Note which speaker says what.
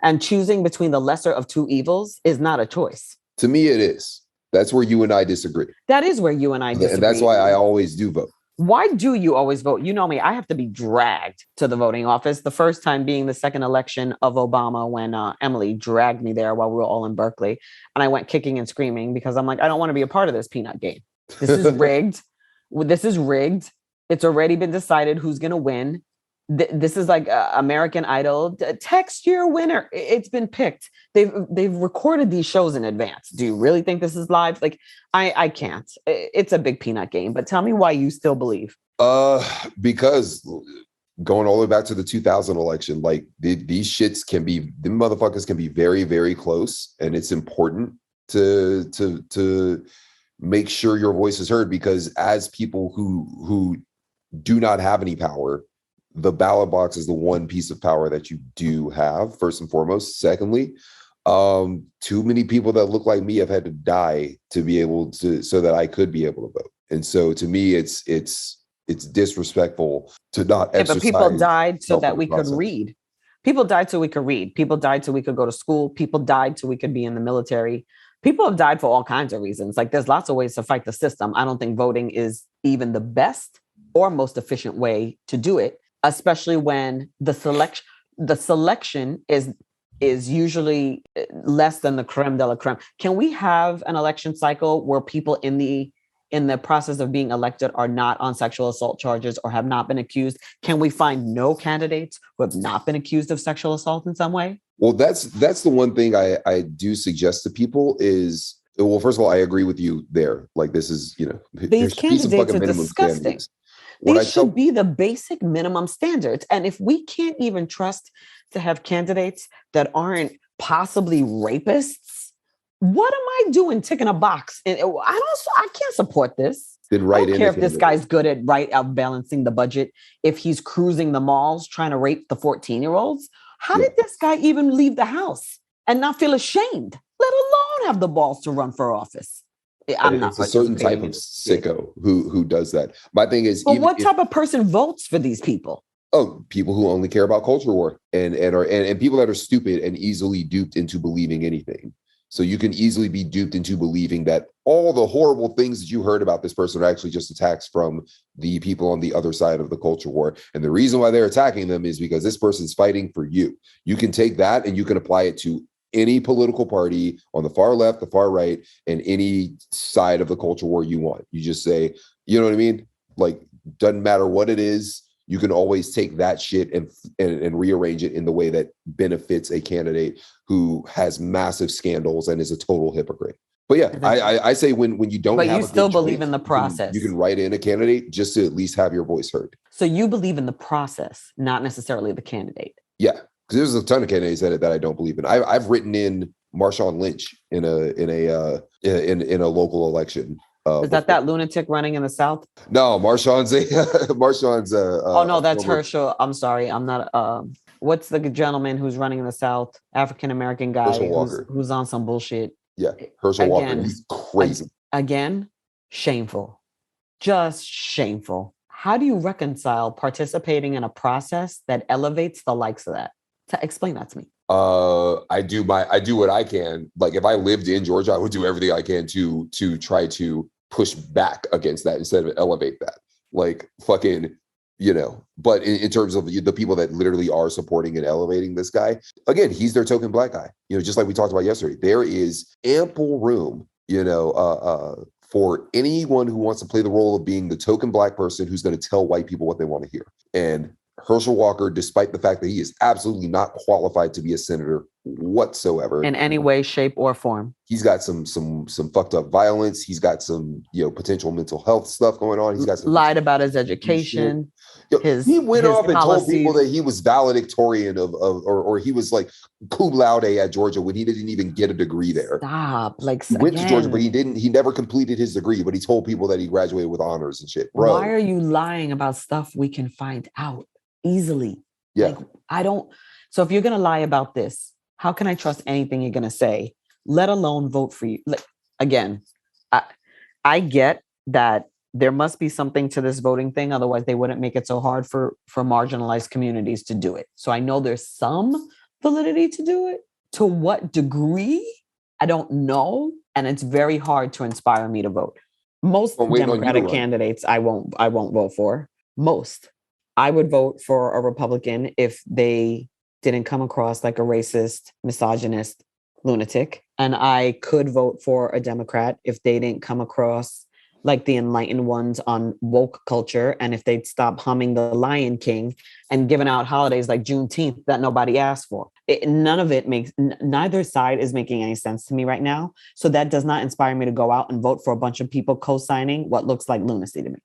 Speaker 1: And choosing between the lesser of two evils is not a choice.
Speaker 2: To me, it is. That's where you and I disagree.
Speaker 1: That is where you and I disagree.
Speaker 2: And that's why I always do vote.
Speaker 1: Why do you always vote? You know me, I have to be dragged to the voting office. The first time being the second election of Obama, when Emily dragged me there while we were all in Berkeley. And I went kicking and screaming because I'm like, I don't want to be a part of this peanut game. This is rigged. This is rigged. It's already been decided who's going to win. This is like American Idol. Text your winner. It's been picked. They've recorded these shows in advance. Do you really think this is live? Like, I can't. It's a big peanut game. But tell me why you still believe.
Speaker 2: Because going all the way back to the 2000 election, like these shits can be, the motherfuckers can be very, very close, and it's important to make sure your voice is heard, because as people who do not have any power, the ballot box is the one piece of power that you do have, first and foremost. Secondly, too many people that look like me have had to die to be able to, so that I could be able to vote. And so to me, it's disrespectful to not exercise.
Speaker 1: But people died so that we could read. People died so we could read. People died so we could go to school. People died so we could be in the military. People have died for all kinds of reasons. Like, there's lots of ways to fight the system. I don't think voting is even the best or most efficient way to do it, especially when the selection is usually less than the creme de la creme. Can we have an election cycle where people in the process of being elected are not on sexual assault charges or have not been accused? Can we find no candidates who have not been accused of sexual assault in some way?
Speaker 2: Well, that's the one thing I do suggest to people is, well, first of all, I agree with you there. Like, this is,
Speaker 1: these candidates are disgusting. These should be the basic minimum standards. And if we can't even trust to have candidates that aren't possibly rapists, what am I doing ticking a box? And I can't support this. I don't care if this guy's good at balancing the budget, if he's cruising the malls trying to rape the 14-year-olds. How did this guy even leave the house and not feel ashamed, let alone have the balls to run for office?
Speaker 2: It's a certain type of sicko who does that. My thing is,
Speaker 1: well, what type of person votes for these people?
Speaker 2: Oh, people who only care about culture war and people that are stupid and easily duped into believing anything. So you can easily be duped into believing that all the horrible things that you heard about this person are actually just attacks from the people on the other side of the culture war. And the reason why they're attacking them is because this person's fighting for you. You can take that and you can apply it to any political party on the far left, the far right, and any side of the culture war you want. You just say, you know what I mean? Like, doesn't matter what it is. You can always take that shit and rearrange it in the way that benefits a candidate who has massive scandals and is a total hypocrite. But yeah, I say when you don't,
Speaker 1: but you still believe in the process.
Speaker 2: You can write in a candidate just to at least have your voice heard.
Speaker 1: So you believe in the process, not necessarily the candidate.
Speaker 2: Yeah, because there's a ton of candidates that I don't believe in. I've written in Marshawn Lynch in a local election.
Speaker 1: Is that lunatic running in the South?
Speaker 2: No, Marshawn's
Speaker 1: oh no, that's Herschel. I'm sorry, I'm not. What's the gentleman who's running in the South? African American guy who's on some bullshit.
Speaker 2: Yeah, Herschel Walker. He's crazy.
Speaker 1: Again, shameful, just shameful. How do you reconcile participating in a process that elevates the likes of that? Explain that to me.
Speaker 2: I do what I can. Like, if I lived in Georgia, I would do everything I can to try to push back against that instead of elevate that. Like, fucking, but in terms of the people that literally are supporting and elevating this guy, again, he's their token black guy. Just like we talked about yesterday, there is ample room, for anyone who wants to play the role of being the token black person who's going to tell white people what they want to hear. And Herschel Walker, despite the fact that he is absolutely not qualified to be a senator whatsoever
Speaker 1: in any way, shape, or form,
Speaker 2: he's got some fucked up violence. He's got some potential mental health stuff going on. He's got some
Speaker 1: lied about his education.
Speaker 2: He went off and told people that he was valedictorian or he was like cum laude at Georgia when he didn't even get a degree there.
Speaker 1: Stop!
Speaker 2: He went to Georgia, but he never completed his degree. But he told people that he graduated with honors and shit. Bro,
Speaker 1: why are you lying about stuff we can find out easily?
Speaker 2: Yeah,
Speaker 1: like, I don't. So if you're gonna lie about this, how can I trust anything you're gonna say? Let alone vote for you. Like, again, I get that there must be something to this voting thing. Otherwise, they wouldn't make it so hard for marginalized communities to do it. So I know there's some validity to do it. To what degree? I don't know. And it's very hard to inspire me to vote. Most
Speaker 2: I'm waiting on you to
Speaker 1: Democratic
Speaker 2: run.
Speaker 1: candidates I won't vote for. Most. I would vote for a Republican if they didn't come across like a racist, misogynist lunatic. And I could vote for a Democrat if they didn't come across like the enlightened ones on woke culture, and if they'd stop humming the Lion King and giving out holidays like Juneteenth that nobody asked for. None of it makes, neither side is making any sense to me right now. So that does not inspire me to go out and vote for a bunch of people co-signing what looks like lunacy to me.